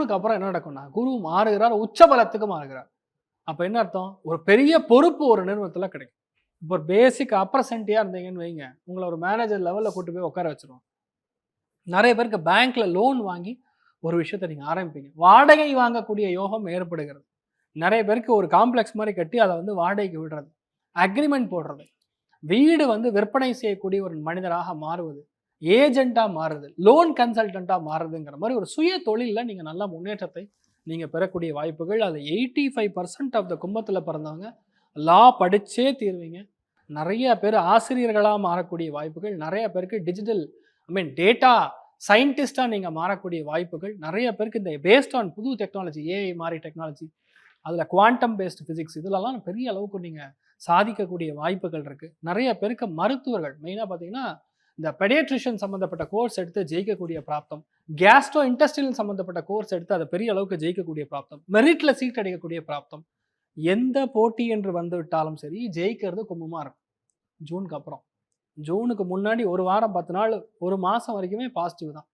ஜூனுக்கு அப்புறம் என்ன நடக்கும்னா குரு மாறுகிறார், உச்ச பலத்துக்கு மாறுகிறார். அப்ப என்ன அர்த்தம்? ஒரு பெரிய பொறுப்பு ஒரு நிறுவனத்துல கிடைக்கும். இப்போ ஒரு பேசிக் அப்ரசென்டியா இருந்தீங்கன்னு வைங்க, உங்கள ஒரு மேனேஜர் லெவல்ல கூட்டு போய் உட்கார வச்சுருவாங்க. நிறைய பேருக்கு பேங்க்ல லோன் வாங்கி ஒரு விஷயத்த நீங்க ஆரம்பிப்பீங்க. வாடகை வாங்கக்கூடிய யோகம் ஏற்படுகிறது. நிறைய பேருக்கு ஒரு காம்ப்ளெக்ஸ் மாரி கட்டி அத வந்து வாடகைக்கு விடுறது. அக்ரீமெண்ட் போடுறது. வீடு வந்து விற்பனை செய்யக்கூடிய ஒரு மனிதராக மாறுவது. ஏஜென்ட்டா மாறுது. லோன் கன்சல்டன்ட்டா மாறுதுங்கிற மாரி ஒரு சுய தொழில்ல நீங்க நல்ல முன்னேற்றத்தை நீங்க பெறக்கூடிய வாய்ப்புகள். அது 85% ஆஃப் த கும்பத்தில பிறந்தவங்க லா படிச்சே தீருவீங்க. நிறைய பேர் ஆசிரியர்களா மாறக்கூடிய வாய்ப்புகள். நிறைய பேருக்கு டிஜிட்டல் டேட்டா சயின்டிஸ்ட்டா நீங்க மாறக்கூடிய வாய்ப்புகள். நிறைய பேருக்கு இந்த பேஸ்ட் ஆன் புது டெக்னாலஜி, ஏஐ மாரி டெக்னாலஜி, அதில குவாண்டம் பேஸ்ட் பிசிக்ஸ் இதுலலாம் பெரிய அளவுக்கு நீங்க சாதிக்கக்கூடிய வாய்ப்புகள் இருக்கு. நிறைய பேருக்கு மருத்துவர்கள் மெயினா பார்த்தீங்கன்னா, இந்த பெடியாட்ரிஷியன் சம்மந்தப்பட்ட கோர்ஸ் எடுத்து ஜெயிக்கக்கூடிய பிராப்தம். கேஸ்ட்ரோ இன்டெஸ்டைனல் சம்மந்தப்பட்ட கோர்ஸ் எடுத்து அத பெரிய அளவுக்கு ஜெயிக்கக்கூடிய பிராப்தம். மெரிட்ல சீட் அடிக்கக்கூடிய பிராப்தம். எந்த போட்டி என்று வந்துவிட்டாலும் சரி, ஜெயிக்கிறது கும்பமா இருக்கும். ஜூனுக்கு அப்புறம். ஜூனுக்கு முன்னாடி 1 வாரம் 10 நாள் 1 மாசம் வரைக்குமே பாசிட்டிவ் தான்.